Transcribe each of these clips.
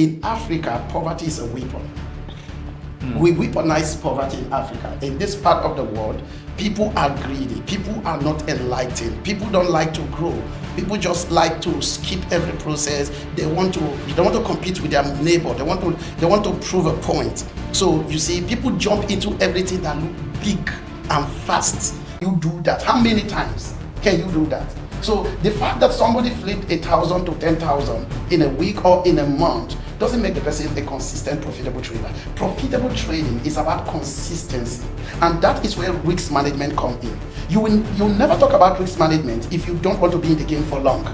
In Africa, poverty is a weapon. We weaponize poverty in Africa. In this part of the world, people are greedy. People are not enlightened. People don't like to grow. People just like to skip every process. They want to compete with their neighbor. They want to prove a point. So you see, people jump into everything that look big and fast. You do that. How many times can you do that? So the fact that somebody flipped 1,000 to 10,000 in a week or in a month doesn't make the person a consistent, profitable trader. Profitable trading is about consistency, and that is where risk management comes in. You'll never talk about risk management if you don't want to be in the game for long.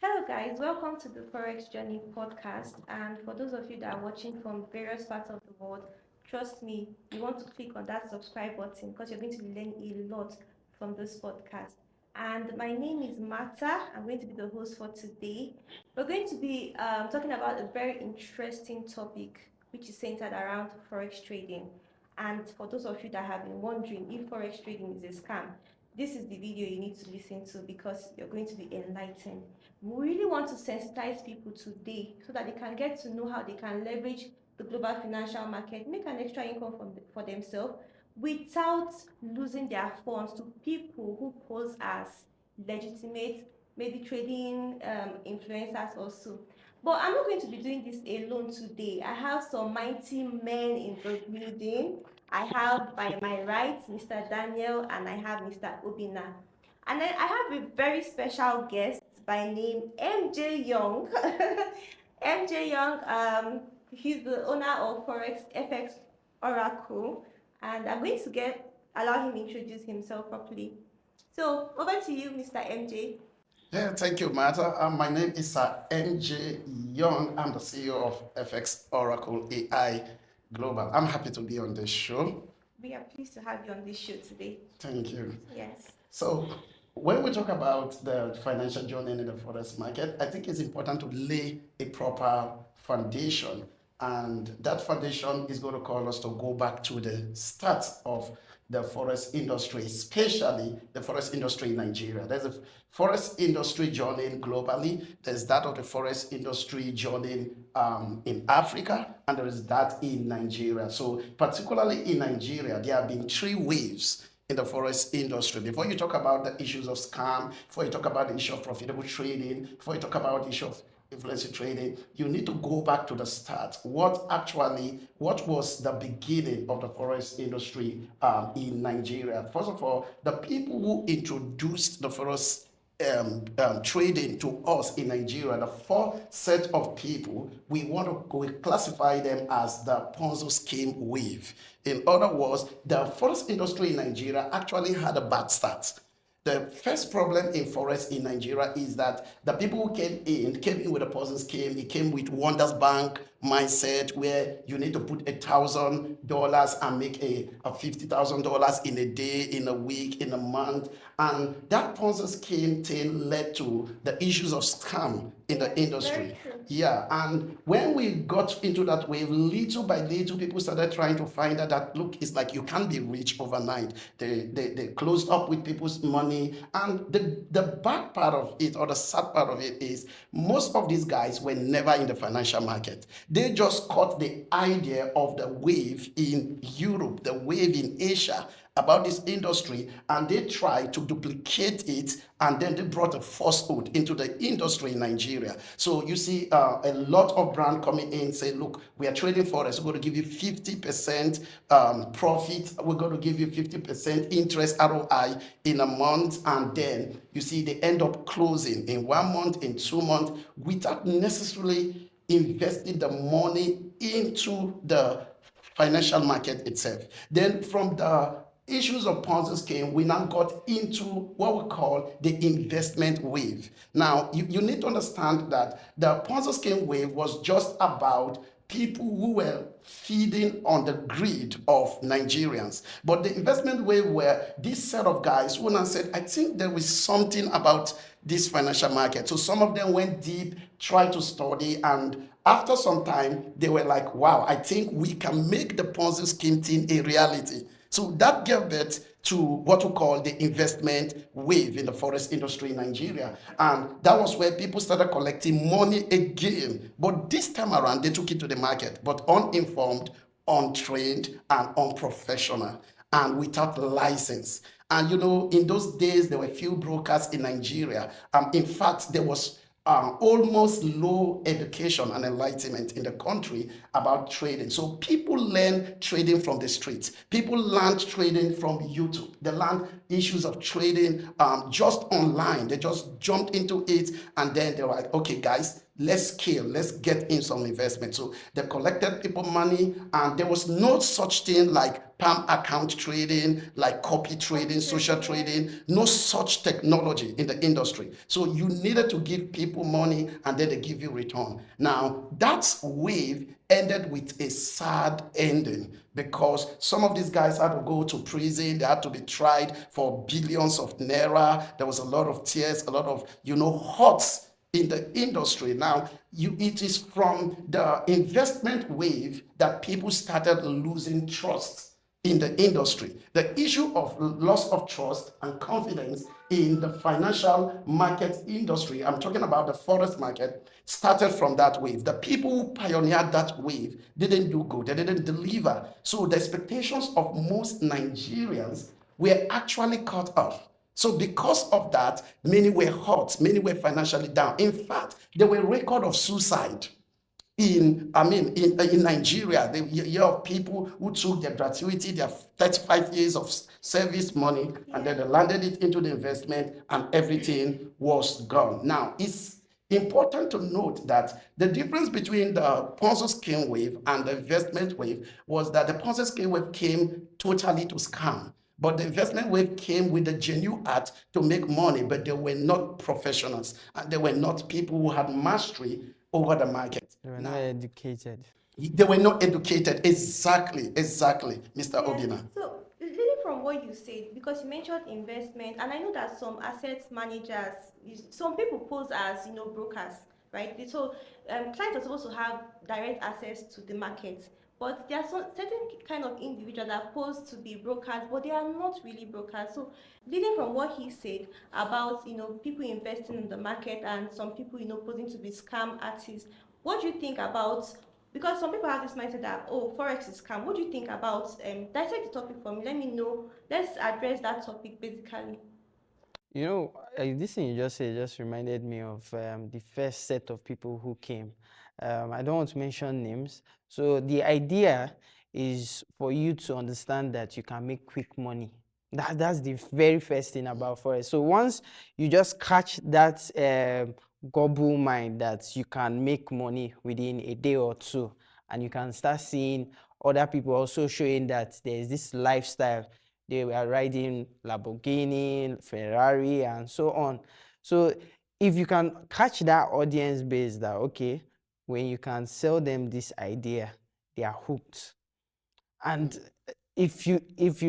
Hello guys, welcome to the Forex Journey podcast. And for those of you that are watching from various parts of the world, trust me, you want to click on that subscribe button because you're going to learn a lot from this podcast. And my name is Marta. I'm going to be the host for today. We're going to be talking about a very interesting topic, which is centered around Forex trading. And for those of you that have been wondering if Forex trading is a scam, this is the video you need to listen to because you're going to be enlightened. We really want to sensitize people today so that they can get to know how they can leverage the global financial market, make an extra income for themselves without losing their funds to people who pose as legitimate, maybe trading influencers also. But I'm not going to be doing this alone today. I have some mighty men in the building. I have by my right Mr. Daniel and I have Mr. Obina. And then I have a very special guest by name MJ Young. MJ Young, he's the owner of Forex FX Oracle, and I'm going to allow him introduce himself properly. So over to you, Mr. MJ. Yeah, thank you, Martha. My name is MJ Young. I'm the CEO of FX Oracle AI Global. I'm happy to be on this show. We are pleased to have you on this show today. Thank you. Yes. So, when we talk about the financial journey in the forex market, I think it's important to lay a proper foundation. And that foundation is going to call us to go back to the start of the forest industry, especially the forest industry in Nigeria. There's a forest industry journey globally. There's that of the forest industry journey in Africa, and there is that in Nigeria. So particularly in Nigeria, there have been three waves in the forest industry. Before you talk about the issues of scam, before you talk about the issue of profitable trading, before you talk about the issue of influencer trading, you need to go back to the start. What was the beginning of the forest industry in Nigeria? First of all, the people who introduced the forest trading to us in Nigeria, the four set of people, we classify them as the Ponzi scheme wave. In other words, the forest industry in Nigeria actually had a bad start. The first problem in forex in Nigeria is that the people who came in with a Ponzi scheme. It came with Wonders Bank mindset where you need to put $1,000 and make a $50,000 in a day, in a week, in a month. And that Ponzi scheme thing led to the issues of scam in the industry. Yeah, and when we got into that wave, little by little, people started trying to find out that, look, it's like you can't be rich overnight. They closed up with people's money. And the bad part of it, or the sad part of it, is most of these guys were never in the financial market. They just caught the idea of the wave in Europe, the wave in Asia about this industry, and they tried to duplicate it, and then they brought a falsehood into the industry in Nigeria. So you see a lot of brand coming in say, look, we are trading forex, we're going to give you 50% profit, we're going to give you 50% interest ROI in a month, and then you see they end up closing in 1 month, in 2 months, without necessarily investing the money into the financial market itself. Then from the issues of Ponzi scheme, we now got into what we call the investment wave. Now, you need to understand that the Ponzi scheme wave was just about people who were feeding on the greed of Nigerians. But the investment wave were this set of guys who now said, I think there is something about this financial market. So some of them went deep, tried to study, and after some time, they were like, wow, I think we can make the Ponzi scheme thing a reality. So that gave birth to what we call the investment wave in the forex industry in Nigeria. And that was where people started collecting money again. But this time around, they took it to the market, but uninformed, untrained, and unprofessional, and without license. And in those days, there were few brokers in Nigeria. In fact, there was almost low education and enlightenment in the country about trading. So people learn trading from the streets. People learned trading from YouTube. They learned issues of trading just online. They just jumped into it, and then they were like, okay, guys, let's scale, let's get in some investment. So they collected people money, and there was no such thing like palm account trading, like copy trading, social trading, no such technology in the industry. So you needed to give people money, and then they give you return. Now that wave ended with a sad ending, because some of these guys had to go to prison. They had to be tried for billions of naira. There was a lot of tears, a lot of hurts in the industry. Now, it is from the investment wave that people started losing trust in the industry. The issue of loss of trust and confidence in the financial market industry, I'm talking about the forex market, started from that wave. The people who pioneered that wave didn't do good, they didn't deliver. So the expectations of most Nigerians were actually cut off. So because of that, many were hurt, many were financially down. In fact, there were record of suicide in Nigeria. The year of people who took their gratuity, their 35 years of service money, and then they landed it into the investment, and everything was gone. Now, it's important to note that the difference between the Ponzi scheme wave and the investment wave was that the Ponzi scheme wave came totally to scam. But the investment wave came with a genuine art to make money, but they were not professionals, and they were not people who had mastery over the market. They were not Now, educated. they were not educated. Exactly, Mr. Yeah. Obina. So, leading from what you said, because you mentioned investment, and I know that some asset managers, some people pose as brokers, right? So, clients are supposed to have direct access to the market, but there are some certain kind of individuals that pose to be brokers, but they are not really brokers. So, leading from what he said about people investing in the market and some people posing to be scam artists, what do you think about, because some people have this mindset that, oh, forex is scam. What do you think about dissect the topic for me? Let me know. Let's address that topic basically. This thing you just said just reminded me of the first set of people who came. I don't want to mention names. So the idea is for you to understand that you can make quick money. That's the very first thing about forex. So once you just catch that gobble mind that you can make money within a day or two, and you can start seeing other people also showing that there's this lifestyle. They were riding Lamborghini, Ferrari, and so on. So if you can catch that audience base that, okay, when you can sell them this idea, they are hooked. And if you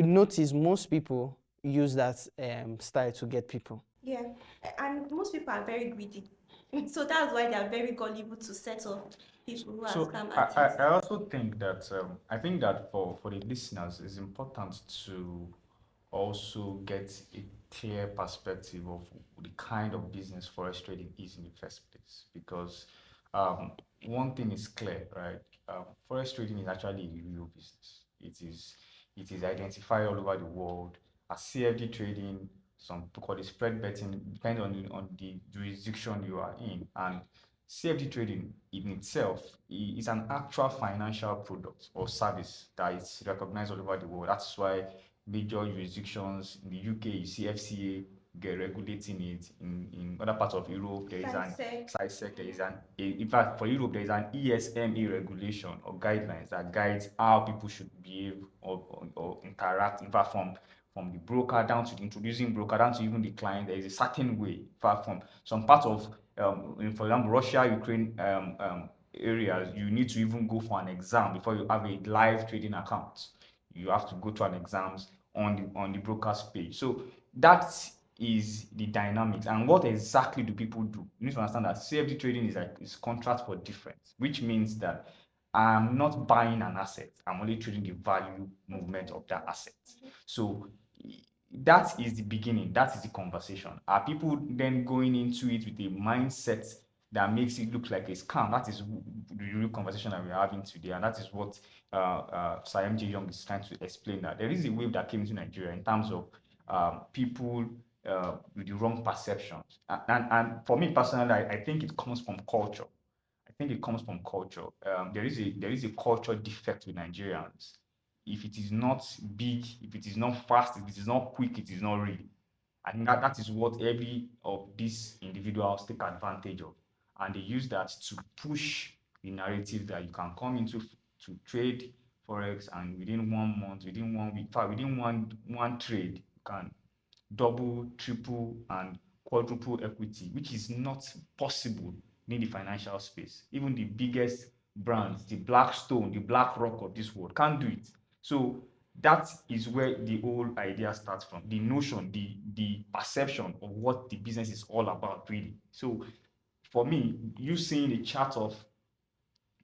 notice, most people use that style to get people. Yeah, and most people are very greedy, so that's why they are very gullible to set up people who are So scam I artists. also think that I think that for the listeners, it's important to also get a clear perspective of the kind of business forex trading is in the first place. Because um, one thing is clear, right? Forex trading is actually a real business. It is identified all over the world as CFD trading. Some people call it spread betting, depending on the jurisdiction you are in. And CFD trading in itself is an actual financial product or service that is recognized all over the world. That's why major jurisdictions in the UK, you see FCA get regulating it. In other parts of Europe, there is an Sec. SISEC, there is in fact, for Europe, there is an ESMA regulation or guidelines that guides how people should behave or interact. In fact, from the broker down to the introducing broker down to even the client, there is a certain way. In fact, from some part of, for example, Russia, Ukraine areas, you need to even go for an exam before you have a live trading account. You have to go to an exams on the broker's page. So that is the dynamics. And what exactly do people do? You need to understand that CFD trading is contract for difference, which means that I'm not buying an asset. I'm only trading the value movement of that asset. So that is the beginning. That is the conversation. Are people then going into it with a mindset that makes it look like a scam? That is the real conversation that we're having today, and that is what Sir MJ Young is trying to explain. That there is a wave that came into Nigeria in terms of people with the wrong perceptions, and for me personally, I think it comes from culture. I think it comes from culture. There is a culture defect with Nigerians. If it is not big, if it is not fast, if it is not quick, it is not real. I think that is what every of these individuals take advantage of, and they use that to push the narrative that you can come into to trade forex, and within 1 month, within 1 week, in fact, within one trade, you can double, triple, and quadruple equity, which is not possible in the financial space. Even the biggest brands, the Blackstone, the BlackRock of this world, can't do it. So that is where the whole idea starts from. The notion, the perception of what the business is all about, really. So for me, you seeing a chart of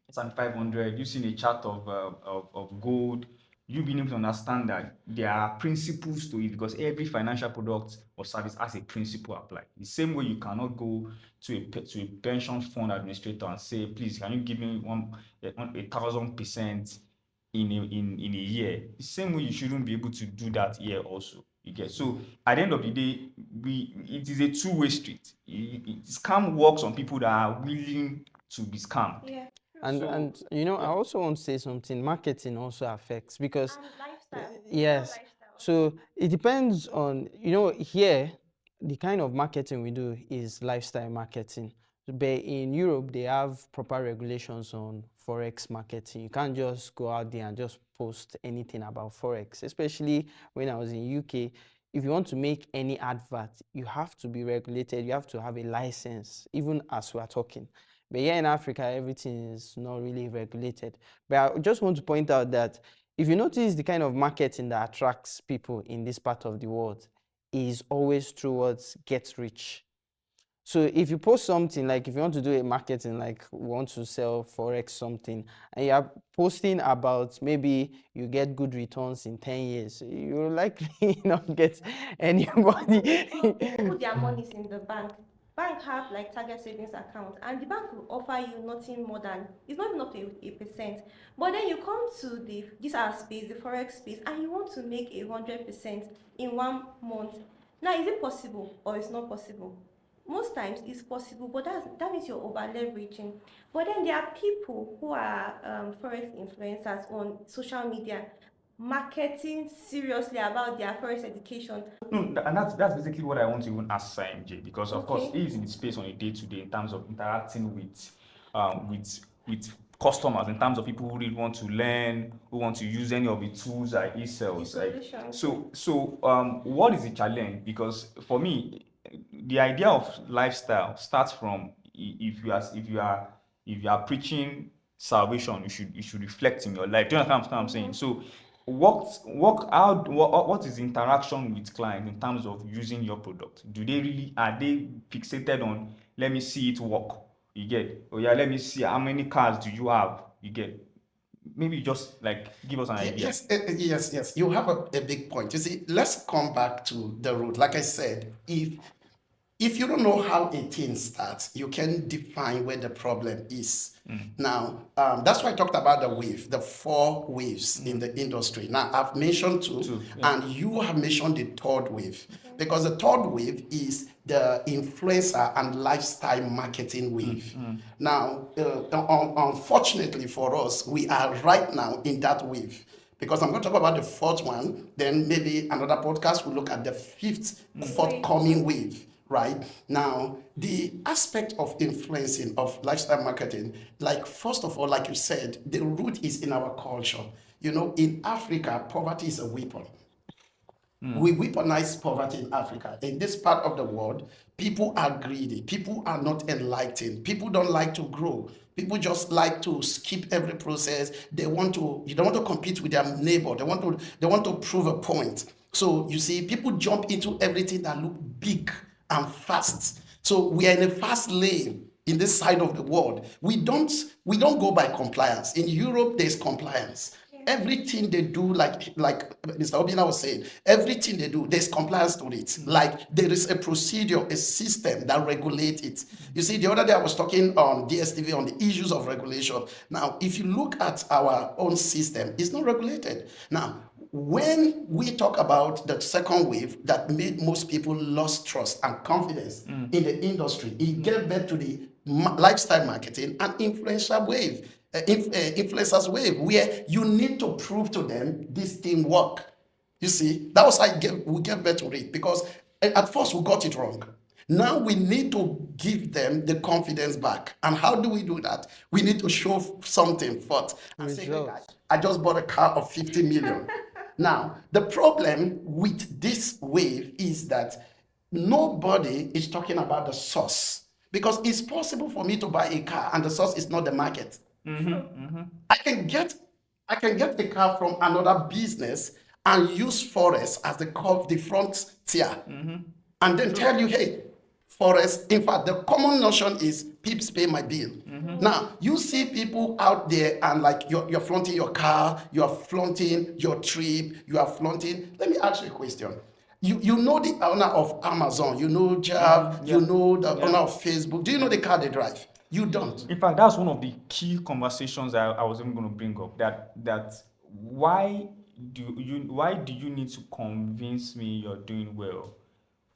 S&P 500, using a chart of gold, you being able to understand that there are principles to it, because every financial product or service has a principle applied. The same way you cannot go to a pension fund administrator and say, please, can you give me 1,000% in a year? The same way you shouldn't be able to do that here also. You get. So at the end of the day, it is a two-way street. Scam works on people that are willing to be scammed. Yeah. And I also want to say something. Marketing also affects, because And lifestyle. yes, so it depends on, here the kind of marketing we do is lifestyle marketing. But in Europe, they have proper regulations on forex marketing. You can't just go out there and just post anything about forex. Especially when I was in UK, if you want to make any advert, you have to be regulated. You have to have a license, even as we are talking. But here in Africa, everything is not really regulated. But I just want to point out that if you notice the kind of marketing that attracts people in this part of the world is always towards get rich. So if you post something, like if you want to do a marketing, like we want to sell forex something, and you are posting about maybe you get good returns in 10 years, you'll likely not get anybody. Put their monies in the bank. Bank have like target savings account, and the bank will offer you nothing more than, it's not even up to a percent. But then you come to this our space, the forex space, and you want to make 100% in 1 month. Now, is it possible or it's not possible? Most times it's possible, but that means you're over leveraging. But then there are people who are forex influencers on social media, marketing seriously about their forex education. No, and that's basically what I want to even ask J, because of course Okay. he is in the space on a day-to-day in terms of interacting with customers, in terms of people who really want to learn, who want to use any of the tools that he sells. The solutions. So what is the challenge? Because for me, the idea of lifestyle starts from, if you are preaching salvation, you should reflect in your life. Do you understand what I'm saying? So what is the interaction with clients in terms of using your product? Are they fixated on, let me see it work? You get, oh yeah, let me see how many cars do you have? You get. Maybe just like give us an idea. Yes. You have a big point. You see, let's come back to the root. Like I said, if you don't know how a thing starts, you can define where the problem is. Now, that's why I talked about the 4 waves in the industry. Now, I've mentioned two, yeah. and you have mentioned the third wave, because the third wave is the influencer and lifestyle marketing wave. Now, unfortunately for us, we are right now in that wave. Because I'm going to talk about the 4th one, then maybe another podcast will look at the 5th forthcoming wave. Right now, the aspect of influencing of lifestyle marketing, like first of all, like you said, the root is in our culture. In Africa, poverty is a weapon. We weaponize poverty in Africa. In this part of the world, people are greedy. People are not enlightened. People don't like to grow. People just like to skip every process. You don't want to compete with their neighbor. They want to prove a point. So you see, people jump into everything that look big and fast. So we are in a fast lane in this side of the world. We don't go by compliance. In Europe, there's compliance. everything they do, like Mr. Obina was saying, everything they do, there's compliance to it. Like there is a procedure, a system that regulates it. You see, the other day I was talking on DSTV on the issues of regulation. Now, if you look at our own system, it's not regulated. Now, when we talk about the second wave that made most people lost trust and confidence in the industry, it gave birth to the lifestyle marketing and influencer wave, influencers wave, where you need to prove to them this thing work. You see, that was how we gave birth to it, because at first we got it wrong. Now we need to give them the confidence back. And how do we do that? We need to show something first and say, hey guys, Results. I just bought a car of 50 million. Now, the problem with this wave is that nobody is talking about the source, because it's possible for me to buy a car and the source is not the market. I can get a car from another business and use Forex as the front tier, and then tell you, hey, Forex. In fact, the common notion is peeps pay my bill. Now you see people out there and like you're flaunting your car, you are flaunting your trip, you are flaunting. Let me ask you a question. You know the owner of Amazon, you know Jav, you know the owner of Facebook. Do you know the car they drive? You don't. In fact, that's one of the key conversations I was even going to bring up. That why do you need to convince me you're doing well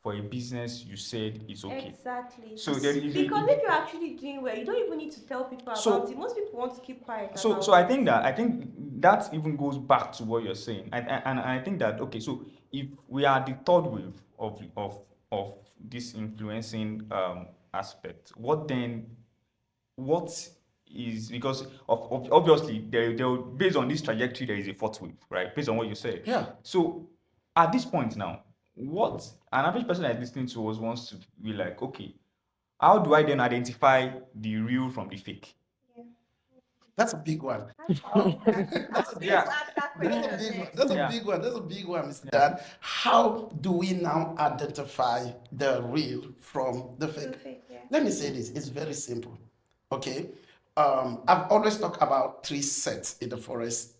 for a business you said is okay? Exactly. So there is Because if you're actually doing well, you don't even need to tell people So- about it. Most people want to keep quiet So about so I it. think that even goes back to what you're saying. And I think that, okay, so if we are the third wave of this influencing aspect, what is, because of obviously there based on this trajectory there is a fourth wave, right? Based on what you said. Yeah. So at this point now, what an average person that is listening to us wants to be like, okay, how do I then identify the real from the fake? That's a big one. That's a Yeah. ask that That's a question big one. next. That's a Yeah. big one. That's a big one, Mr. Yeah. Dan. How do we now identify the real from the fake? Fake, yeah. Let me say this. It's very simple. Okay. I've always talked about three sets in the forest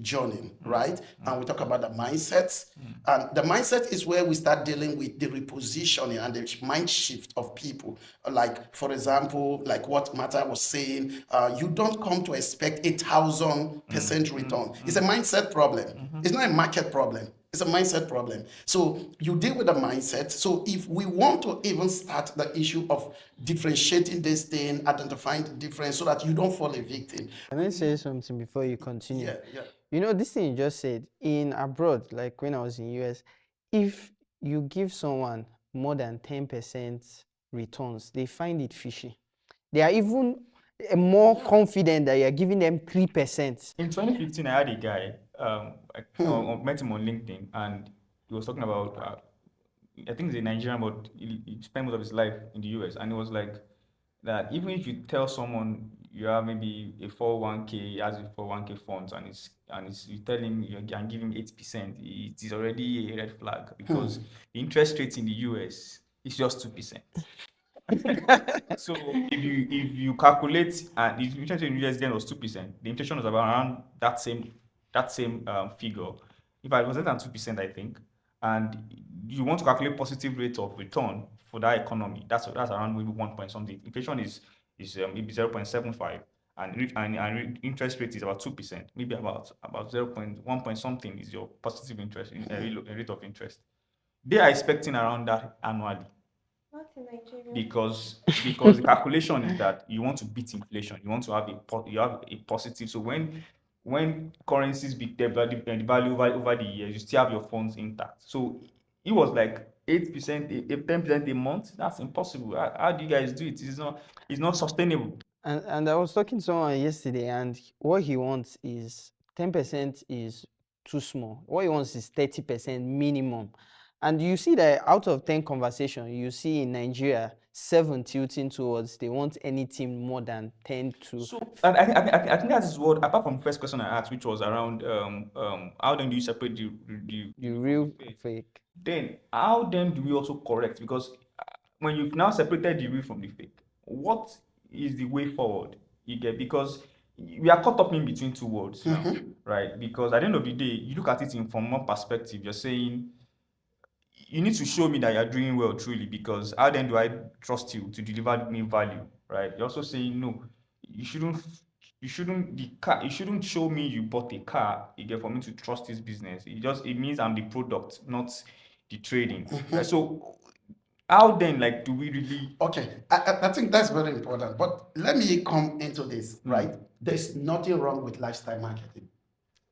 journey, right? And we talk about the mindsets. And the mindset is where we start dealing with the repositioning and the mind shift of people. Like, for example, like what Mata was saying, you don't come to expect 1,000% return. It's a mindset problem. It's not a market problem. It's a mindset problem. So you deal with the mindset. So if we want to even start the issue of differentiating this thing, identifying the difference so that you don't fall a victim. Can I say something before you continue? Yeah. You know, this thing you just said, in abroad, like when I was in US, if you give someone more than 10% returns, they find it fishy. They are even more confident that you're giving them 3%. In 2015, I had a guy, I met him on LinkedIn, and he was talking about, I think he's a Nigerian, but he spent most of his life in the US, and it was like that even if you tell someone you have maybe a 401k, he has a 401k funds, and you tell him you can give him 8%, it is already a red flag, because the interest rate in the US is just 2%. So if you calculate, and the inflation in US then was 2%, the inflation was about around that same figure. If I was less than 2%, I think, and you want to calculate positive rate of return for that economy, that's around maybe 1 point something. Inflation is maybe 0.75, and interest rate is about 2%, maybe about 0.1 point something is your positive interest in rate of interest. They are expecting around that annually. Not in Nigeria. Because the calculation is that you want to beat inflation. You want to have a positive. So when currencies devalue over the years, you still have your funds intact. So it was like 8%, 10% a month. That's impossible. How do you guys do it? It's not sustainable. And I was talking to someone yesterday, and what he wants is 10% is too small. What he wants is 30% minimum. And you see that out of 10 conversations, you see in Nigeria, 7 tilting towards they want anything more than 10 to. So and I think that is what, apart from the first question I asked, which was around how then do you separate the real fake. Then how then do we also correct? Because when you've now separated the real from the fake, what is the way forward? You get, because we are caught up in between two worlds now, Mm-hmm. right? Because at the end of the day, you look at it from one perspective, you're saying you need to show me that you're doing well truly, because how then do I trust you to deliver me value, right? You're also saying no, you shouldn't you shouldn't show me you bought a car again for me to trust this business. It means I'm the product, not the trading, right? So how then, like, do we really Okay, I think that's very important. But let me come into this, right? There's nothing wrong with lifestyle marketing.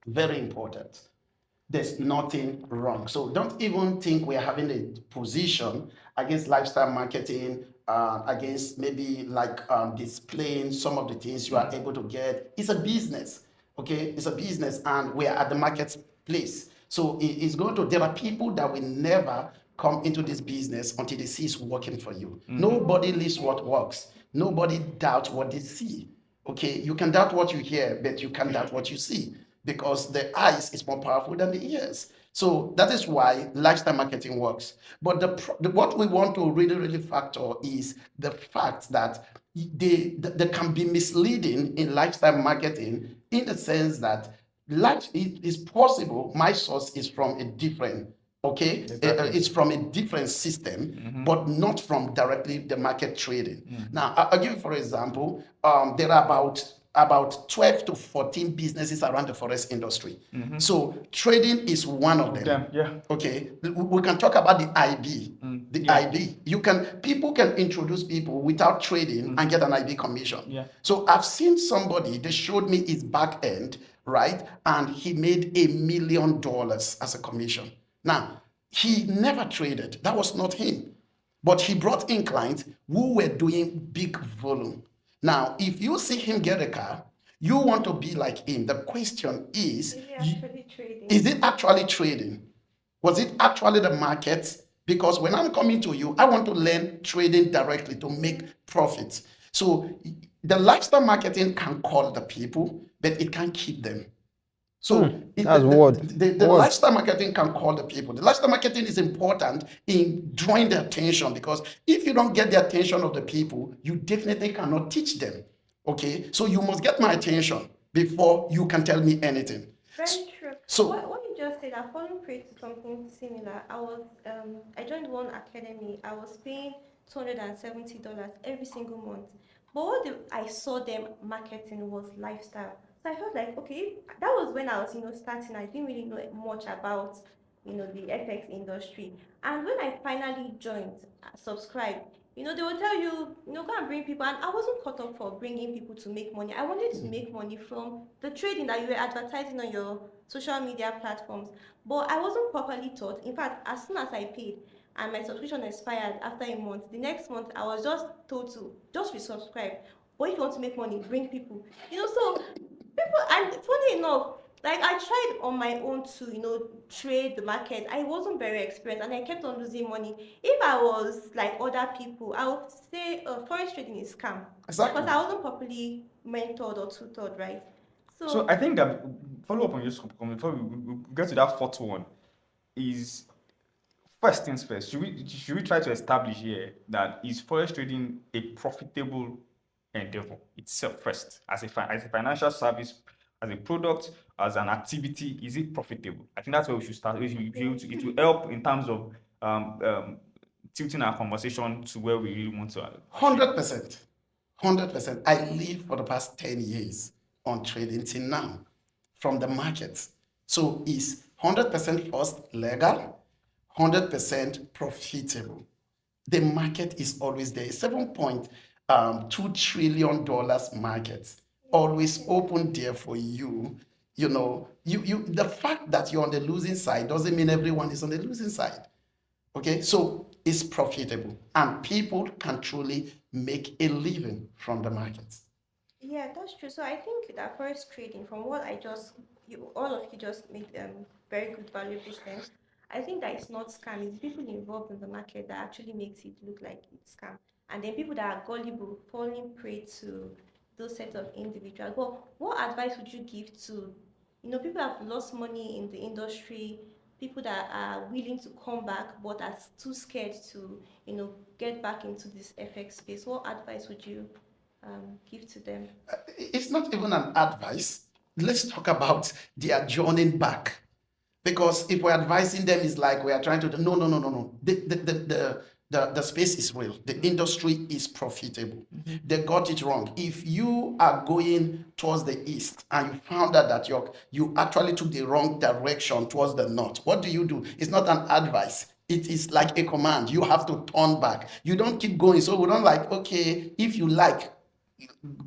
Very important. There's nothing wrong. So don't even think we're having a position against lifestyle marketing, against maybe like displaying some of the things you are able to get. It's a business, okay? It's a business, and we're at the marketplace. So it's going to, there are people that will never come into this business until they see it's working for you. Nobody leaves what works. Nobody doubts what they see. Okay, you can doubt what you hear, but you can doubt what you see, because the eyes is more powerful than the ears. So that is why lifestyle marketing works. But what we want to really, really factor is the fact that they can be misleading in lifestyle marketing, in the sense that life is possible. My source is from a different, okay, Exactly. it's from a different system, but not from directly the market trading. Now, I'll give you for example, there are about 12 to 14 businesses around the forex industry. So trading is one of them. yeah. Okay, we can talk about the IB. The Yeah. IB, people can introduce people without trading and get an IB commission. Yeah. So I've seen somebody, they showed me his back end, right? And he made $1 million as a commission. Now, he never traded. That was not him. But he brought in clients who were doing big volume. Now, if you see him get a car, you want to be like him. The question is, Is it actually trading? is it actually trading? Was it actually the market? Because when I'm coming to you, I want to learn trading directly to make profits. So the lifestyle marketing can call the people, but it can't keep them. So That's word. the lifestyle marketing can call the people. The lifestyle marketing is important in drawing their attention, because if you don't get the attention of the people, you definitely cannot teach them. Okay, so you must get my attention before you can tell me anything. Very true. So What you just said, I've fallen prey to something similar. I joined one academy. I was paying $270 every single month. But I saw them marketing was lifestyle. So I felt like, okay, that was when I was, starting. I didn't really know much about, the FX industry. And when I finally joined, subscribe, they will tell you, go and bring people. And I wasn't caught up for bringing people to make money. I wanted to make money from the trading that you were advertising on your social media platforms. But I wasn't properly taught. In fact, as soon as I paid and my subscription expired after a month, the next month I was just told to just resubscribe. But if you want to make money, bring people. So people, and funny enough, like I tried on my own to trade the market. I wasn't very experienced and I kept on losing money. If I was like other people, I would say forex trading is scam. Exactly. Because I wasn't properly mentored or tutored, right? So I think that, follow up on your comment before we get to that fourth one, is first things first. Should we try to establish here that is forex trading a profitable endeavor itself first, as a financial service, as a product, as an activity? Is it profitable? I think that's where we should start. It will help in terms of tilting our conversation to where we really want to. 100%. 100%. I live for the past 10 years on trading till now from the markets. So it's 100% first legal, 100% profitable. The market is always there. $7.2 trillion market, always open there for you. The fact that you're on the losing side doesn't mean everyone is on the losing side. Okay, so it's profitable and people can truly make a living from the markets. Yeah, that's true. So I think that forex trading, from what all of you just made very good, valuable sense. I think that it's not scam. It's people involved in the market that actually makes it look like it's scam, and then people that are gullible falling prey to those set of individuals. But what advice would you give to, people have lost money in the industry, people that are willing to come back but are too scared to, get back into this FX space? What advice would you give to them? It's not even an advice. Let's talk about their journey back. Because if we're advising them, it's like we are trying to do, no, no, no, no, no. The space is real. The industry is profitable. They got it wrong. If you are going towards the east and you found out that you actually took the wrong direction towards the north, what do? It's not an advice. It is like a command. You have to turn back. You don't keep going. So we don't like, okay, if you like,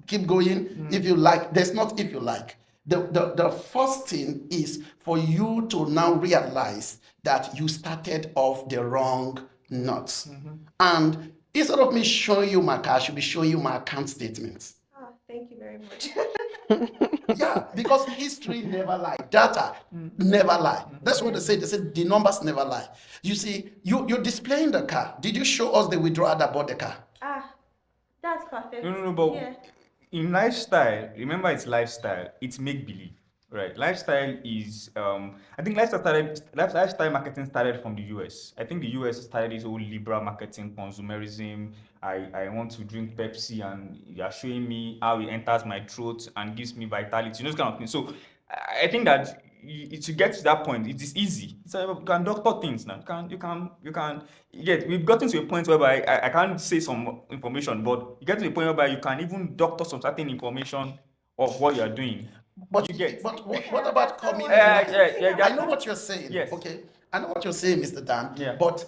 keep going. If you like, there's not if you like. The first thing is for you to now realize that you started off the wrong notes. And instead of me showing you my car, I should be showing you my account statements. Ah, thank you very much. Yeah, because history never lie, data never lie. That's what they say. They say the numbers never lie. You see, you're displaying the car. Did you show us the withdrawal that bought the car? Ah, that's perfect. No, but Yeah. in lifestyle, remember it's lifestyle, it's make believe, right? Lifestyle is, I think lifestyle marketing started from the US. I think the US started this whole liberal marketing, consumerism. I want to drink Pepsi and you are showing me how it enters my throat and gives me vitality, those kind of things. So I think that to get to that point, it is easy. You can doctor things now. We've gotten to a point whereby I can't say some information, but you get to a point whereby you can even doctor some certain information of what you are doing. But You get. but what about coming in Yeah, line? yeah, I know what you're saying. Yes. Okay, I know what you're saying, Mr. Dan. Yeah. But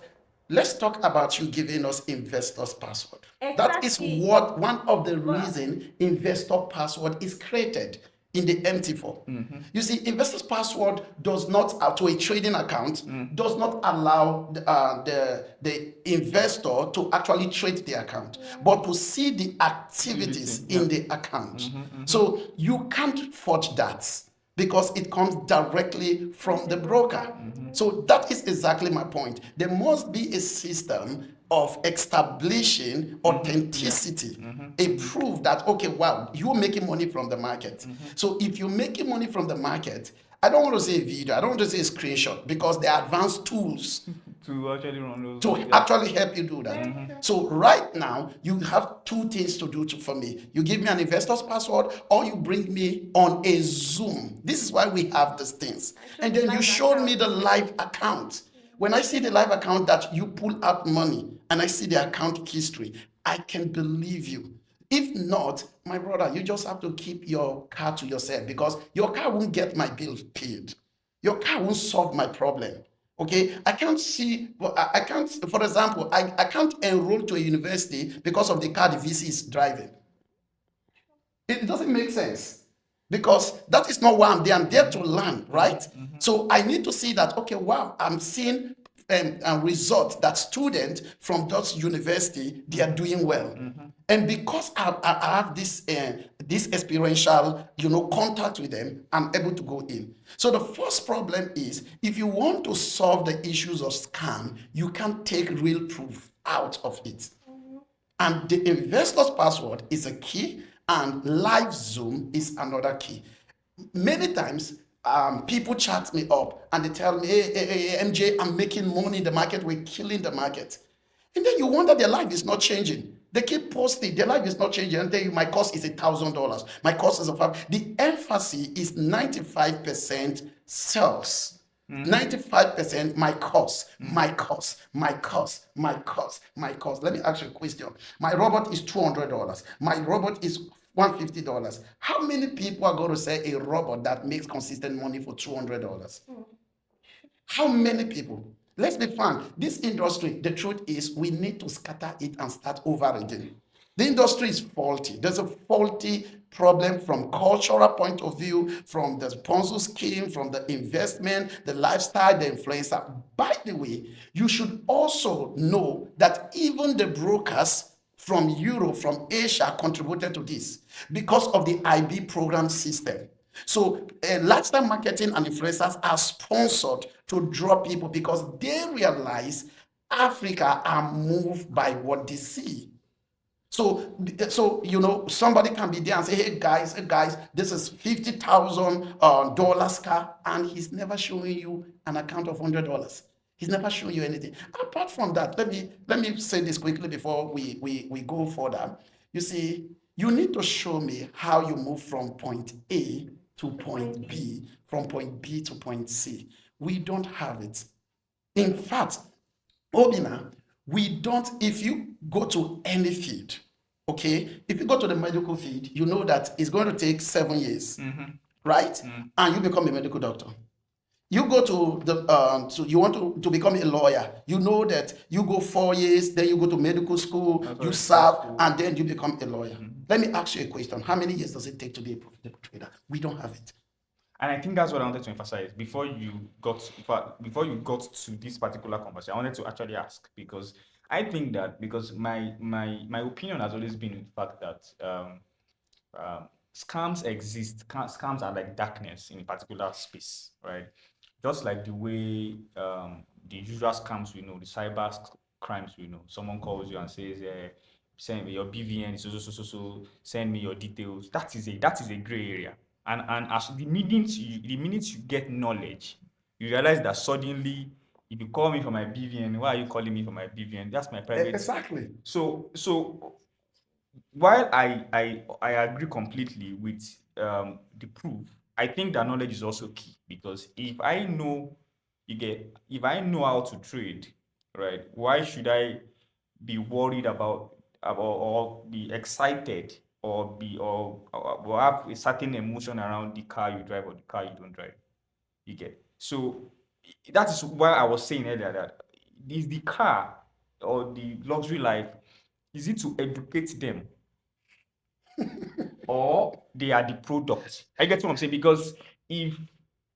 let's talk about you giving us investors password. That is Exactly. what one of the reason investor password is created in the MT4. You see, investors password does not to a trading account does not allow the investor to actually trade the account, but to see the activities in the account. So you can't forge that because it comes directly from the broker. So that is exactly my point. There must be a system of establishing authenticity, a proof that, okay, wow, you're making money from the market. So if you're making money from the market, I don't want to say video, I don't want to say a screenshot because there are advanced tools To actually run those. to actually help you do that. Very true. So right now, you have two things to do for me. You give me an investor's password or you bring me on a Zoom. This is why we have these things. And then you live showed me account. the live account. When I see the live account that you pull out money and I see the account history, I can believe you. If not, my brother, you just have to keep your car to yourself because your car won't get my bill paid. Your car won't solve my problem. Okay, I can't see, well, I can't, for example, I can't enroll to a university because of the car the VC is driving. It doesn't make sense because that is not why I'm there. I'm there to learn, right? So I need to see that, okay, wow, I'm seeing results that students from that university, they are doing well. And because I have this experiential, contact with them, I'm able to go in. So the first problem is if you want to solve the issues of scam, you can't take real proof out of it. And the investor's password is a key, and live Zoom is another key. Many times, people chat me up and they tell me, hey, MJ, I'm making money in the market, we're killing the market. And then you wonder their life is not changing. They keep posting, their life is not changing, and tell you my cost is $1,000. My cost is the emphasis is 95% sales. 95% my cost. Let me ask you a question. My robot is $200. My robot is $150. How many people are going to say a robot that makes consistent money for $200? How many people? Let's be frank. This industry, the truth is, we need to scatter it and start over again. The industry is faulty. There's a faulty problem from cultural point of view, from the sponsor scheme, from the investment, the lifestyle, the influencer. By the way, you should also know that even the brokers from Europe, from Asia contributed to this because of the IB program system. So lifestyle marketing and influencers are sponsored to draw people because they realize Africa are moved by what they see. So somebody can be there and say, hey guys, this is $50,000 car, and he's never showing you an account of $100. He's never showing you anything. Apart from that, let me say this quickly before we go further. You see, You need to show me how you move from point A to point B, from point B to point C. We don't have it. In fact, Obina, we don't, if you go to any field, okay, if you go to the medical field, you know that it's going to take 7 years, right? And you become a medical doctor. You go to you want to become a lawyer. You know that you go 4 years, then you go to medical school, you serve, and then you become a lawyer. Let me ask you a question. How many years does it take to be a profitable trader? We don't have it. And I think that's what I wanted to emphasize before you got to this particular conversation. I wanted to actually ask, because I think that, because my opinion has always been the fact that scams exist. Scams are like darkness in a particular space, right? Just like the way the usual scams we know, the cyber crimes we know. Someone calls you and says, "Send me your BVN, so, send me your details." That is a gray area. And as the minute you get knowledge, you realize that suddenly, if you call me for my BVN, why are you calling me for my BVN? That's my private. Exactly. So while I agree completely with the proof, I think that knowledge is also key, because if I know how to trade, right, why should I be worried about or be excited or have a certain emotion around the car you drive or the car you don't drive? You get. So that is why I was saying earlier that is the car or the luxury life, is it to educate them or they are the product? I get what I'm saying, because if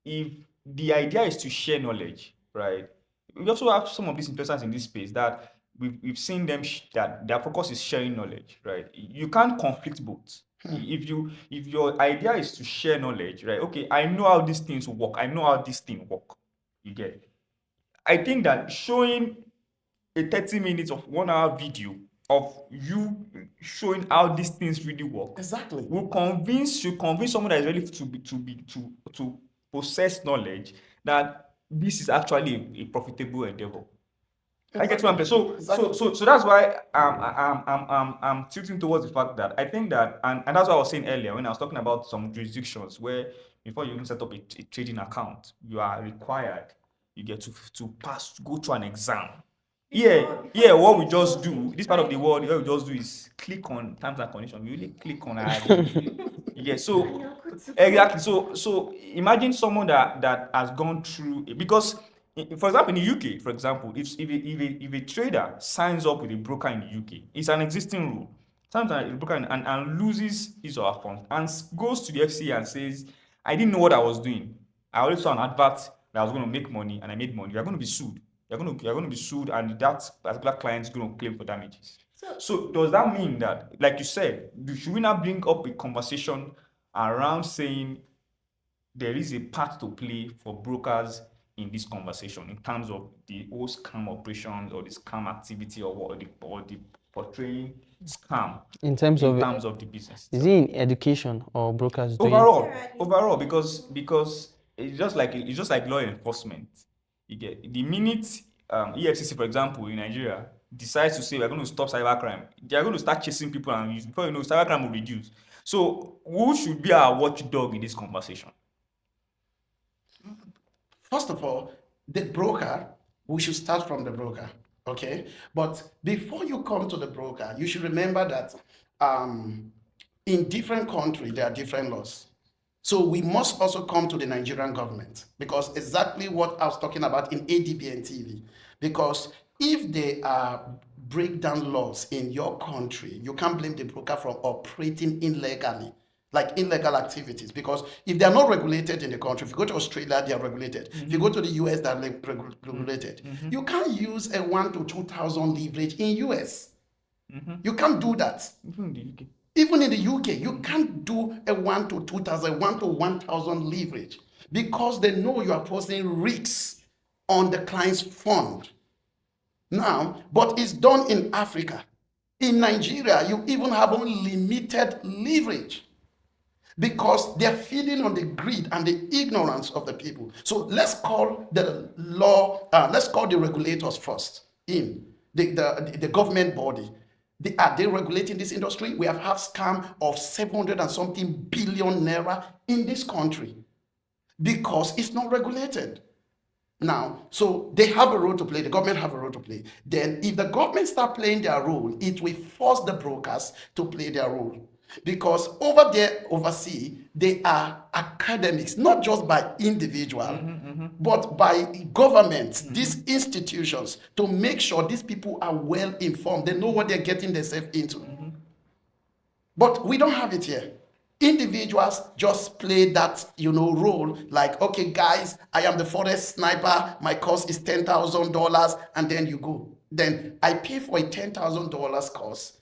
the idea is to share knowledge, right? We also have some of these investors in this space that we've seen them that their focus is sharing knowledge, right? You can't conflict both. If your idea is to share knowledge, right? Okay, I know how these things work. I know how this thing work. You get it? I think that showing a 30 minutes of 1 hour video of you showing how these things really work Exactly. will convince someone that is ready to possess knowledge that this is actually a profitable endeavor. I get what I'm saying. So that's why I'm tilting towards the fact that I think that, and that's what I was saying earlier when I was talking about some jurisdictions where before you even set up a trading account, you are required, you get to go through an exam. What we just do, this part of the world, what we just do is click on terms and conditions. We really click on I agree. So exactly. So imagine someone that has gone through it, because for example, in the UK, for example, if a trader signs up with a broker in the UK, it's an existing rule. Sometimes a broker and loses his or her funds and goes to the FCA and says, "I didn't know what I was doing. I already saw an advert that I was going to make money and I made money." You're going to be sued. You're going to be sued, and that particular client is going to claim for damages. So does that mean that, like you said, should we now bring up a conversation around saying there is a part to play for brokers in this conversation in terms of the whole scam operations or the scam activity or the portraying scam in terms of the business? Is it in education or brokers doing? Overall, because it's just like law enforcement. You get the minute EFCC, for example, in Nigeria decides to say we're going to stop cybercrime, they are going to start chasing people, and before you know, cybercrime will reduce. So who should be our watchdog in this conversation? First of all, the broker, we should start from the broker, okay? But before you come to the broker, you should remember that in different countries, there are different laws. So we must also come to the Nigerian government, because exactly what I was talking about in ADBN TV. Because if they break down laws in your country, you can't blame the broker for operating illegally, like illegal activities. Because if they are not regulated in the country, if you go to Australia, they are regulated. If you go to the US, they are regulated. You can't use a 1 to 2,000 leverage in US. You can't do that. Even in the UK, you can't do a 1 to 2,000, 1 to 1,000 leverage, because they know you are posting risks on the client's fund. Now, but it's done in Africa. In Nigeria, you even have unlimited leverage, because they're feeding on the greed and the ignorance of the people. So let's call the law, let's call the regulators first, in the government body. Are they regulating this industry? We have had scam of 700 and something billion naira in this country because it's not regulated. Now, so they have a role to play, the government have a role to play. Then if the government start playing their role, it will force the brokers to play their role. Because over there, overseas, they are academics, not just by individual, but by governments, these institutions, to make sure these people are well informed. They know what they're getting themselves into. But we don't have it here. Individuals just play that, role like, okay, guys, I am the forest sniper. My cost is $10,000, and then you go. Then I pay for a $10,000 course,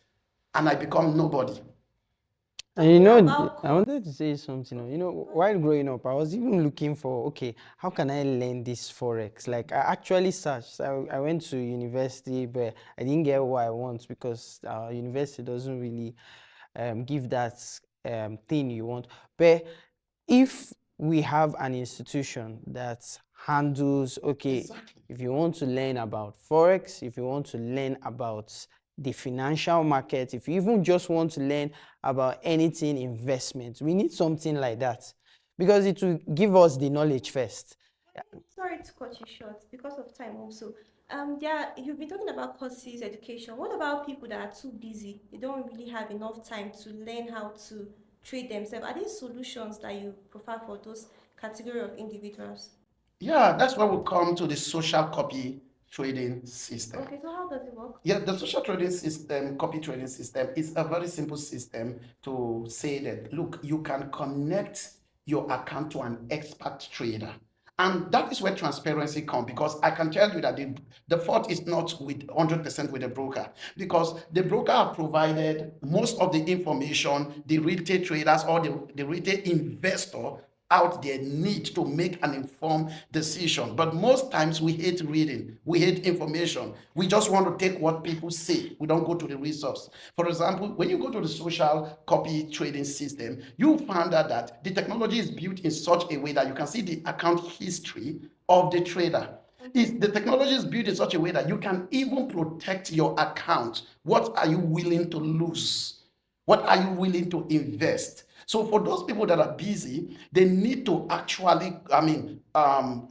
and I become nobody. And you know, About I wanted to say something. While growing up, I was even looking for, okay, how can I learn this Forex? Like, I actually searched. I went to university, but I didn't get what I want because university doesn't really give that thing you want. But if we have an institution that handles, okay, Exactly. if you want to learn about Forex, if you want to learn about the financial market, if you even just want to learn about anything investment, we need something like that because it will give us the knowledge first. sorry to cut you short because of time also. Yeah, you've been talking about courses, education. What about people that are too busy? They don't really have enough time to learn how to trade themselves. Are there solutions that you prefer for those category of individuals? Yeah, that's why we come to the social copy trading system. Okay, so how does it work? Yeah, the social trading system, copy trading system, is a very simple system to say that, look, you can connect your account to an expert trader. And that is where transparency comes, because I can tell you that the fault is not with 100% with the broker, because the broker have provided most of the information the retail traders or the retail investor out there need to make an informed decision. But most times we hate reading, we hate information. We just want to take what people say. We don't go to the resource. For example, when you go to the social copy trading system, you find out that the technology is built in such a way that you can see the account history of the trader. The technology is built in such a way that you can even protect your account. What are you willing to lose? What are you willing to invest? So for those people that are busy, they need to actually,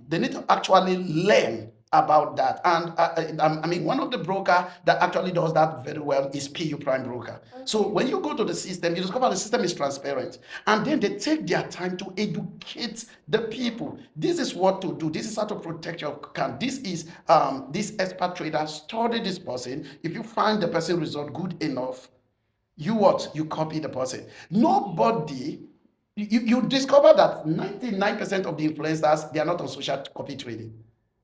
they need to actually learn about that. And one of the broker that actually does that very well is Puprime broker. So when you go to the system, you discover the system is transparent, and then they take their time to educate the people. This is what to do. This is how to protect your account. This is this expert trader study this person. If you find the person result good enough, you what? You copy the person. Nobody, you discover that 99% of the influencers, they are not on social copy trading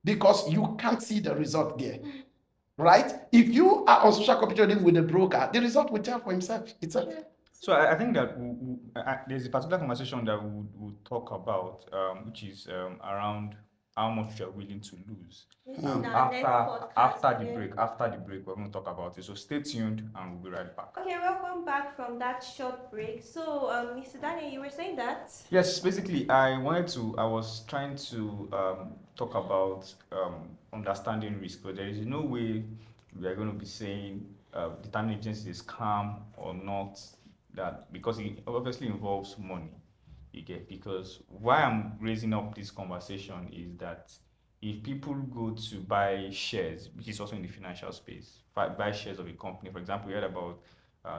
because you can't see the result there, right? If you are on social copy trading with a broker, the result will tell for himself itself. So I think that there's a particular conversation that we'll talk about, which is around how much you're willing to lose. Maybe in our next podcast, yeah. After the break, we're going to talk about it. So stay tuned, and we'll be right back. Okay, welcome back from that short break. So, Mr. Daniel, you were saying that? Yes, basically, I was trying to talk about understanding risk, but there is no way we are going to be saying determining agency is scam or not, that because it obviously involves money. You get, because why I'm raising up this conversation is that if people go to buy shares, which is also in the financial space, buy shares of a company, for example, we heard about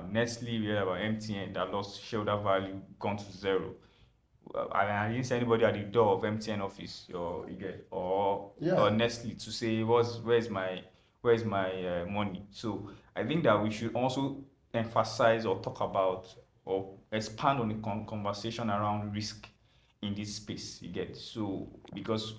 Nestle, we heard about MTN that lost shareholder value, gone to zero. I didn't see anybody at the door of MTN office or or Nestle to say where's my money. So I think that we should also emphasize or talk about or expand on the conversation around risk in this space. You get, so because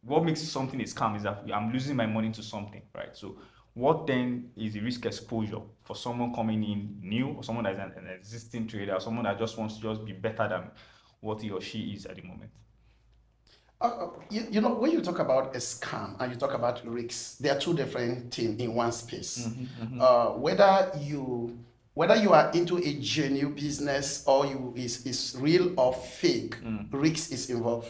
what makes something a scam is that I'm losing my money to something, right? So what then is the risk exposure for someone coming in new, or someone that's an existing trader, or someone that just wants to just be better than what he or she is at the moment? When you talk about a scam and you talk about risks, there are two different things in one space. Whether you are into a genuine business or is real or fake, risk is involved.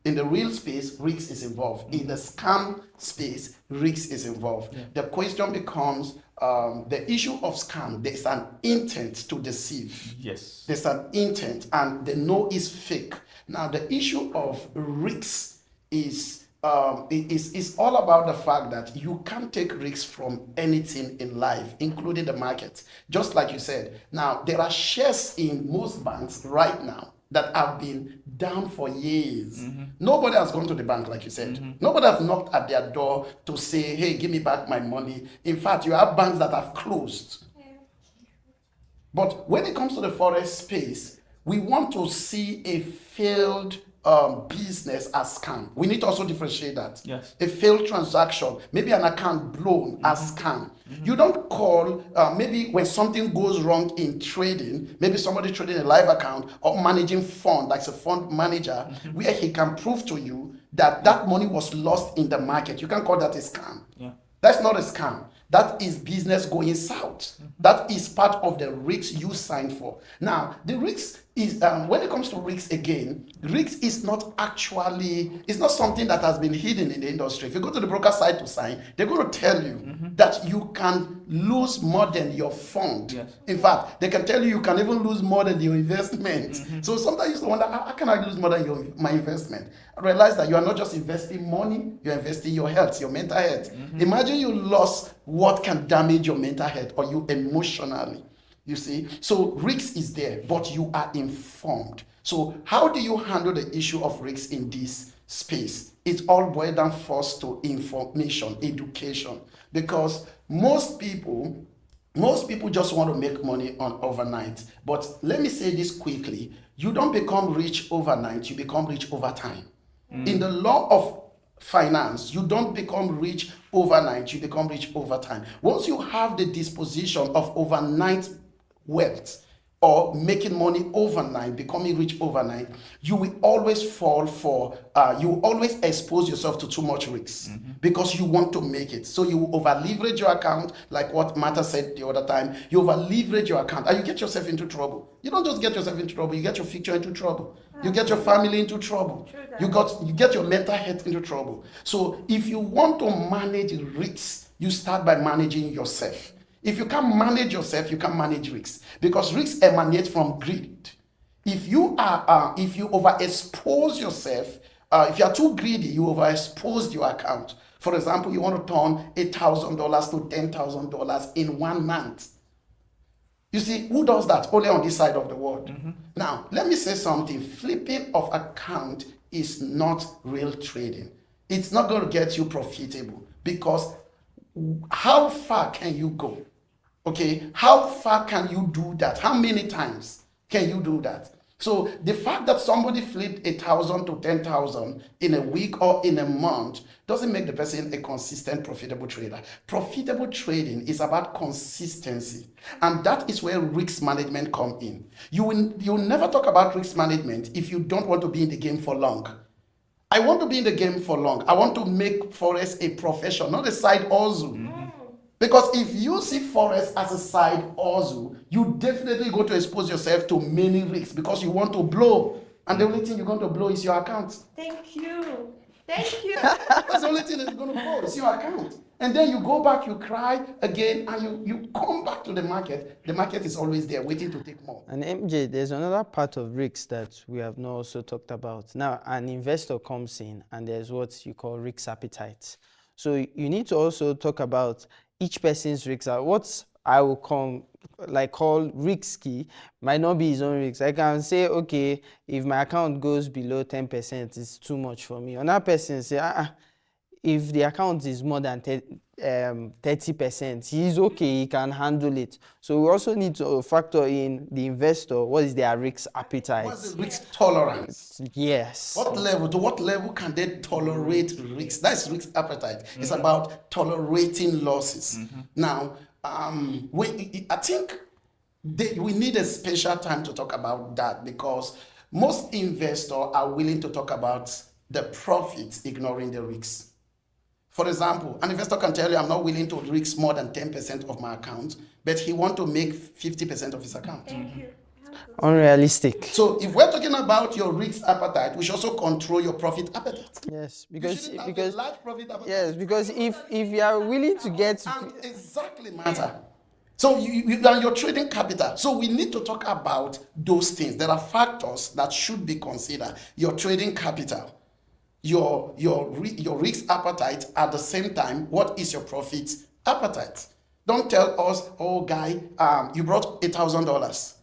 In the real space, risk is involved. In the scam space, risk is involved. The question becomes the issue of scam. There's an intent to deceive. Yes. There's an intent, and they know it's fake. Now, the issue of risks is all about the fact that you can't take risks from anything in life, including the market. Just like you said. Now, there are shares in most banks right now that have been down for years. Nobody has gone to the bank, like you said. Nobody has knocked at their door to say, hey, give me back my money. In fact, you have banks that have closed. But when it comes to the Forex space, we want to see a failed business as scam. We need to also differentiate that. Yes. A failed transaction, maybe an account blown as scam. You don't call, maybe when something goes wrong in trading, maybe somebody trading a live account or managing fund, like a fund manager, where he can prove to you that that money was lost in the market. You can call that a scam. Yeah. That's not a scam. That is business going south. That is part of the risks you signed for. Now, the risks is, when it comes to risks again, risks is not actually, it's not something that has been hidden in the industry. If you go to the broker side to sign, they're going to tell you that you can lose more than your fund. Yes. In fact, they can tell you can even lose more than your investment. So sometimes you used to wonder, how can I lose more than my investment? I realize that you are not just investing money, you're investing your health, your mental health. Imagine you lost what can damage your mental health or you emotionally. You see, so risk is there, but you are informed. So how do you handle the issue of risk in this space? It all boils down first to information, education, because most people just want to make money on overnight. But let me say this quickly: you don't become rich overnight; you become rich over time. In the law of finance, you don't become rich overnight; you become rich over time. Once you have the disposition of overnight wealth or making money overnight, becoming rich overnight, you will always fall for, you will always expose yourself to too much risk because you want to make it. So you will over leverage your account, like what Martha said the other time. You over leverage your account and you get yourself into trouble. You don't just get yourself into trouble, you get your future into trouble. You get your family into trouble. You get your mental health into trouble. So if you want to manage risks, you start by managing yourself. If you can't manage yourself, you can't manage risks, because risks emanate from greed. If you overexpose yourself, if you are too greedy, you overexpose your account. For example, you want to turn $8,000 to $10,000 in 1 month. You see, who does that? Only on this side of the world. Now, let me say something. Flipping of account is not real trading. It's not going to get you profitable, because how far can you go? Okay, how far can you do that? How many times can you do that? So the fact that somebody flipped 1,000 to 10,000 in a week or in a month doesn't make the person a consistent, profitable trader. Profitable trading is about consistency, and that is where risk management come in. You will never talk about risk management if you don't want to be in the game for long. I want to be in the game for long. I want to make Forex a profession, not a side hustle. Because if you see Forex as a side hustle, you definitely go to expose yourself to many risks because you want to blow. And the only thing you're going to blow is your account. Thank you. Thank you. That's the only thing that's going to blow is your account. And then you go back, you cry again, and you come back to the market. The market is always there waiting to take more. And MJ, there's another part of risks that we have not also talked about. Now, an investor comes in and there's what you call risk appetite. So you need to also talk about each person's risks. What I will call risky might not be his own risk. I can say, okay, if my account goes below 10%, it's too much for me. Another person say, if the account is more than 30%, he's okay, he can handle it. So we also need to factor in the investor. What is their risk appetite? What's the risk tolerance? Yes. To what level can they tolerate risk? That's risk appetite. It's about tolerating losses. Now, I think we need a special time to talk about that, because most investors are willing to talk about the profits, ignoring the risks. For example, an investor can tell you, I'm not willing to risk more than 10% of my account, but he wants to make 50% of his account. Thank you. Unrealistic. So if we're talking about your risk appetite, we should also control your profit appetite. Yes, You because shouldn't have a because large profit appetite. yes, because if you are willing to get And exactly matter. So you and your trading capital. So we need to talk about those things. There are factors that should be considered. Your trading capital, your risk appetite. At the same time, what is your profit appetite? Don't tell us, oh guy, you brought $8,000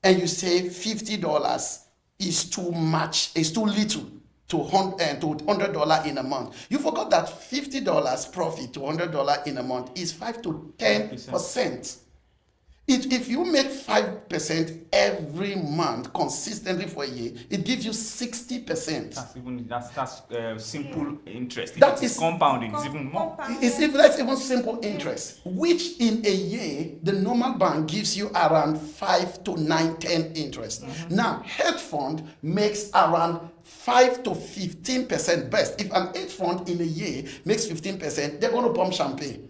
and you say $50 is too much, is too little to $100 in a month. You forgot that $50 profit to $100 in a month is 5 to 10%. If you make 5% every month consistently for a year, it gives you 60%. That's simple interest. That If it's is- compounding, it's even more. That's even simple interest, which in a year the normal bank gives you around 5 to 9, 10 interest. Now, hedge fund makes around 5 to 15% best. If an hedge fund in a year makes 15%, they're going to pump champagne.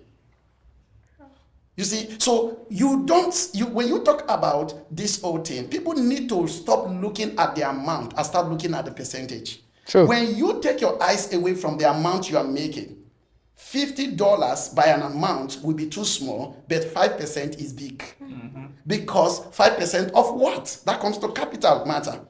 You see, so when you talk about this whole thing, people need to stop looking at the amount and start looking at the percentage. True. When you take your eyes away from the amount you are making, $50 by an amount will be too small, but 5% is big. Because 5% of what? That comes to capital matter.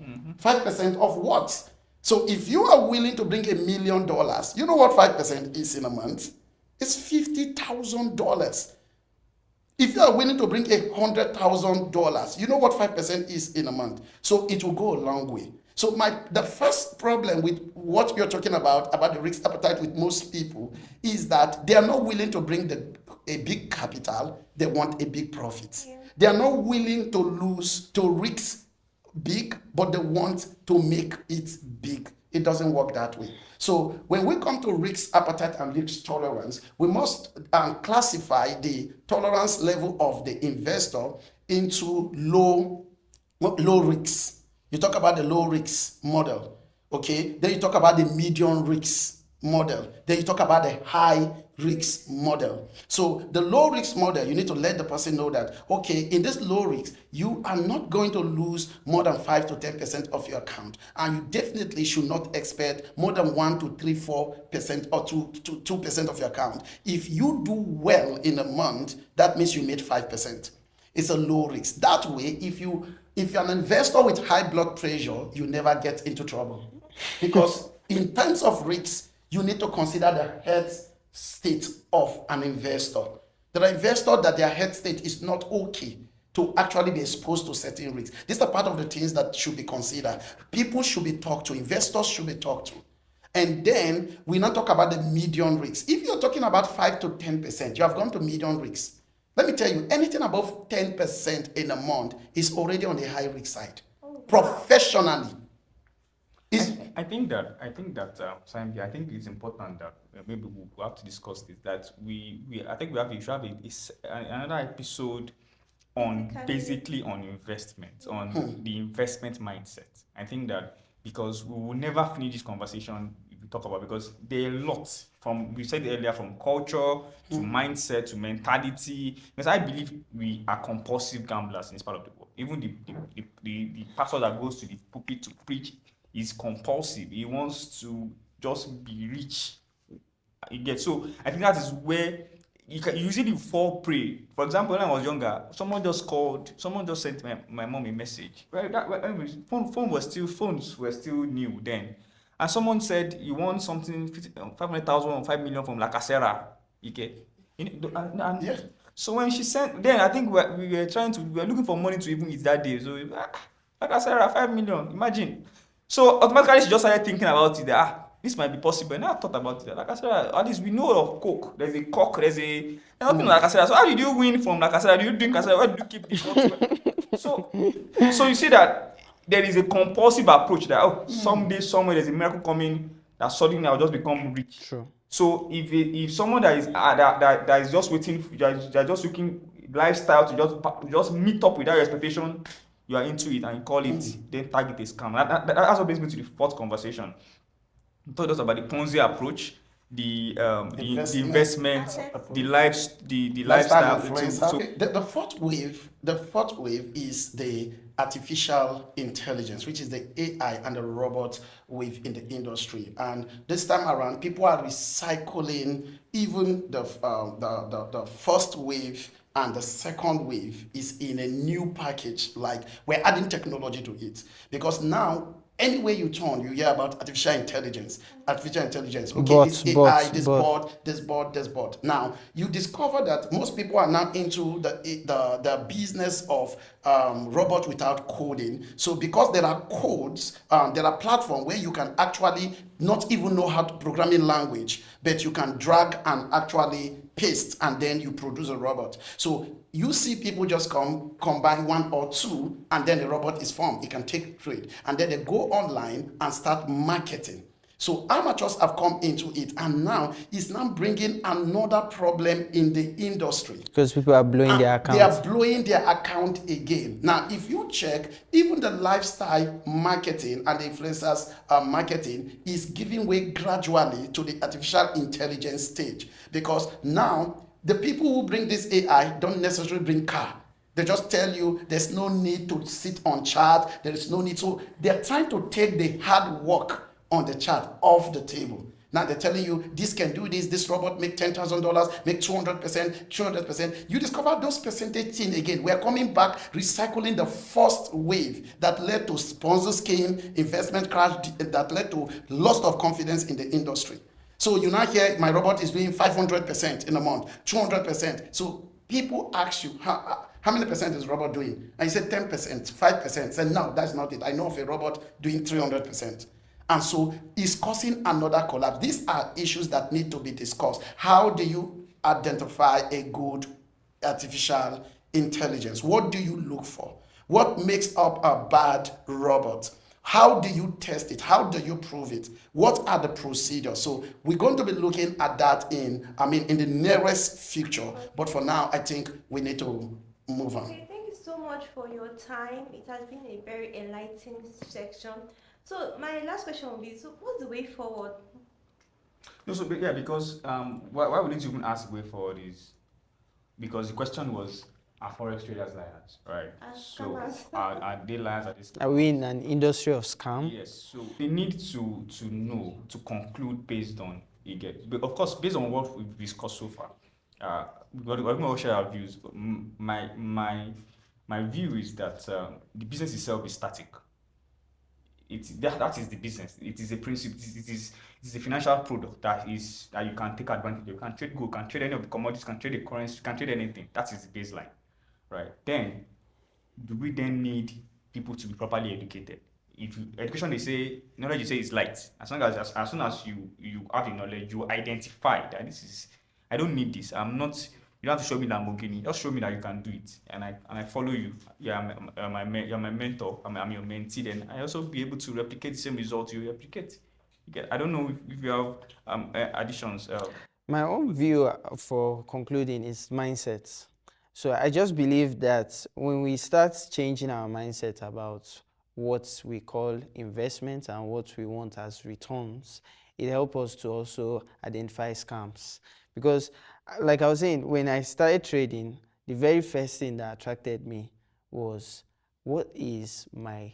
5% of what? So if you are willing to bring $1 million, you know what 5% is in a month? It's $50,000. If you are willing to bring $100,000, you know what 5% is in a month. So it will go a long way. So the first problem with what you're talking about the risk appetite with most people, is that they are not willing to bring a big capital. They want a big profit. Yeah. They are not willing to risk big, but they want to make it big. It doesn't work that way. So when we come to risk appetite and risk tolerance, we must classify the tolerance level of the investor into low risks. You talk about the low risk model, okay? Then you talk about the medium risk model. Then you talk about the high risk model. So the low risk model, you need to let the person know that, okay, in this low risk, you are not going to lose more than 5 to 10% of your account. And you definitely should not expect more than 1 to 3, 4% or 2% of your account. If you do well in a month, that means you made 5%. It's a low risk. That way, if you're an investor with high blood pressure, you never get into trouble. Because in terms of risks, you need to consider the health state of an investor. There are investors that their health state is not okay to actually be exposed to certain risks. These are part of the things that should be considered. People should be talked to. Investors should be talked to. And then we now talk about the medium risks. If you're talking about 5 to 10%, you have gone to medium risks. Let me tell you, anything above 10% in a month is already on the high risk side. Professionally. I think that Simon, I think it's important that maybe we'll have to discuss this. That I think we should have another episode on basically on investment, on the investment mindset. I think that because we will never finish this conversation if we talk about, because there are lots we said earlier, from culture to mindset to mentality. Because I believe we are compulsive gamblers in this part of the world. Even the pastor that goes to the pulpit to preach is compulsive. He wants to just be rich. So I think that is where you usually fall prey. For example, when I was younger, someone just sent my mom a message. Right? Phones were still new then. And someone said, you want something, 500,000 or 5 million from La Casera. Yeah. So when she sent, then I think we were looking for money to even eat that day. So La Casera, 5 million, imagine. So automatically she just started thinking about it, that this might be possible. And I thought about it. Like I said, at least we know of Coke. There's a Coke, there's nothing like I said. So how did you win from like I said? Do you drink Casera? Where do you keep the Coke? So you see that there is a compulsive approach that someday, somewhere there's a miracle coming that suddenly I'll just become rich. Sure. So if someone that is just waiting, they're just looking lifestyle to just meet up with that expectation, you are into it and you call it, then target a scam. That's what brings me to the fourth conversation. We talked just about the Ponzi approach. the Investment, investment, Assets. the lifestyle lifestyle. influencer. So The fourth wave is the artificial intelligence, which is the AI and the robot wave in the industry. And this time around, people are recycling even the first wave and the second wave is in a new package. Like we're adding technology to it because now anywhere you turn, you hear about artificial intelligence. Artificial intelligence. Okay, this AI, this bot, this bot, this bot. Now you discover that most people are now into the business of robot without coding. So because there are codes, there are platforms where you can actually not even know how to programming language, but you can drag and actually paste and then you produce a robot. So you see people just combine one or two and then the robot is formed. It can take trade and then they go online and start marketing. So amateurs have come into it and now it's now bringing another problem in the industry. Because people are blowing their They are accounts. blowing their account again. Now, if you check, even the lifestyle marketing and the influencers marketing is giving way gradually to the artificial intelligence stage because now the people who bring this AI don't necessarily bring car. They just tell you there's no need to sit on chart. There is no need. So they're trying to take the hard work on the chart off the table. Now they're telling you this can do this, this robot make $10,000, make 200%, 200%. You discover those percentage thing again. We're coming back, recycling the first wave that led to sponsor scheme, investment crash, that led to loss of confidence in the industry. So you now hear my robot is doing 500% in a month, 200%. So people ask you, how many percent is robot doing? And you say 10%, 5%. Say, no, that's not it. I know of a robot doing 300%. And so it's causing another collapse. These are issues that need to be discussed. How do you identify a good artificial intelligence? What do you look for? What makes up a bad robot? How do you test it? How do you prove it? What are the procedures? So we're going to be looking at that in the nearest future. But for now, I think we need to move on. Okay, thank you so much for your time. It has been a very enlightening section. So my last question will be: so what's the way forward? no, so yeah, because why we need to even ask way forward is because the question was, are forex traders liars, right? As So scammers. are they liars? Are they Are we in scammers? an industry of scam? Yes. So they need to know to conclude based on you get, but of course based on what we've discussed so far. We're going to share our views. But my view is that the business itself is static. That is the business. It is a principle. It is a financial product that you can take advantage of. You can trade gold, can trade any of the commodities, can trade the currency, can trade anything. That is the baseline, right? Then, do we then need people to be properly educated? Education, they say knowledge, they say is light. As soon as you have the knowledge, you identify that this is, I don't need this. I'm not. You don't have to show me Lamborghini. Just show me that you can do it, and I follow you. Yeah, you're my mentor. I'm your mentee. Then I also be able to replicate the same result you replicate. I don't know if you have additions. My own view for concluding is mindsets. So I just believe that when we start changing our mindset about what we call investment and what we want as returns, it helps us to also identify scams. Because like I was saying, when I started trading, the very first thing that attracted me was what is my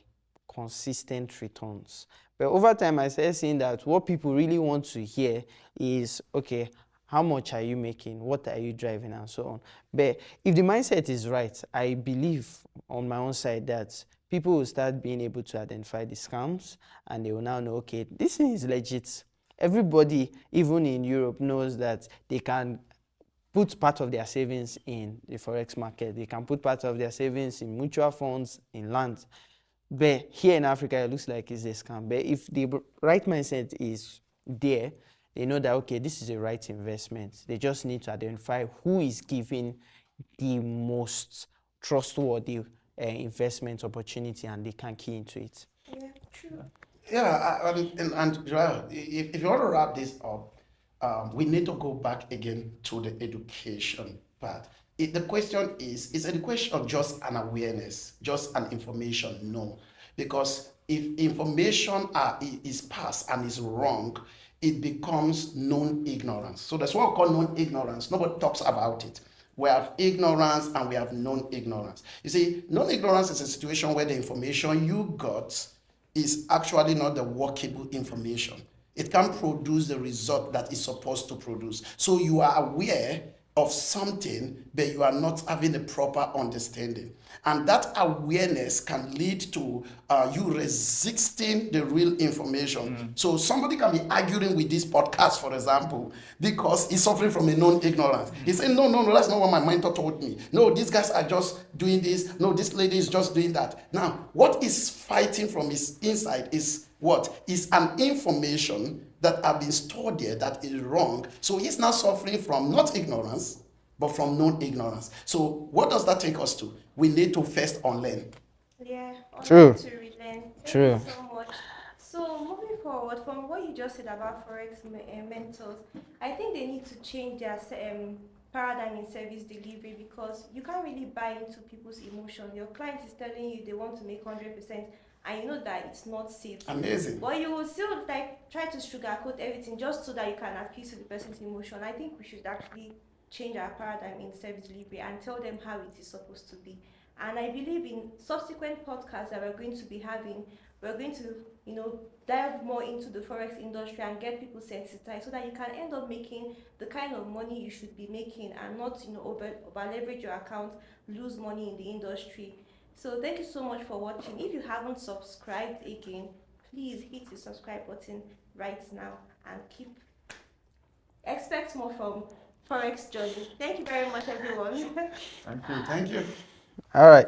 consistent returns. But over time, I started seeing that what people really want to hear is, okay, how much are you making? What are you driving? And so on. But if the mindset is right, I believe on my own side that people will start being able to identify the scams and they will now know, okay, this thing is legit. Everybody, even in Europe, knows that they can put part of their savings in the Forex market. They can put part of their savings in mutual funds, in land. But here in Africa, it looks like it's a scam. But if the right mindset is there, they know that, okay, this is a right investment. They just need to identify who is giving the most trustworthy investment opportunity and they can key into it. Yeah, true. Yeah, and Joel, if you want to wrap this up, we need to go back again to the education part. The question is education just an awareness, just an information? No, because if information is passed and is wrong, it becomes known ignorance. So that's what we call known ignorance. Nobody talks about it. We have ignorance and we have known ignorance. You see, known ignorance is a situation where the information you got is actually not the workable information. It can produce the result that it's supposed to produce. So you are aware of something, but you are not having a proper understanding. And that awareness can lead to you resisting the real information. So somebody can be arguing with this podcast, for example, because he's suffering from a known ignorance. He's saying, no, no, no, that's not what my mentor told me. No, these guys are just doing this. No, this lady is just doing that. Now, what is fighting from his inside is what? Is an information that have been stored there that is wrong. So he's now suffering from not ignorance, but from known ignorance. So what does that take us to? We need to first unlearn. Yeah, True. to relearn. Thank True. you so much. So moving forward from what you just said about forex mentors, I think they need to change their paradigm in service delivery, because you can't really buy into people's emotion. Your client is telling you they want to make 100%, and you know that it's not safe. Amazing. But you will still like try to sugarcoat everything just so that you can appeal to the person's emotion. I think we should actually change our paradigm in service delivery and tell them how it is supposed to be. And I believe in subsequent podcasts that we're going to be having, we're going to, dive more into the forex industry and get people sensitized so that you can end up making the kind of money you should be making, and not, over leverage your account, lose money in the industry. So thank you so much for watching. If you haven't subscribed again, please hit the subscribe button right now and expect more from Forex Journey. Thank you very much, everyone. Thank you. Thank you. All right.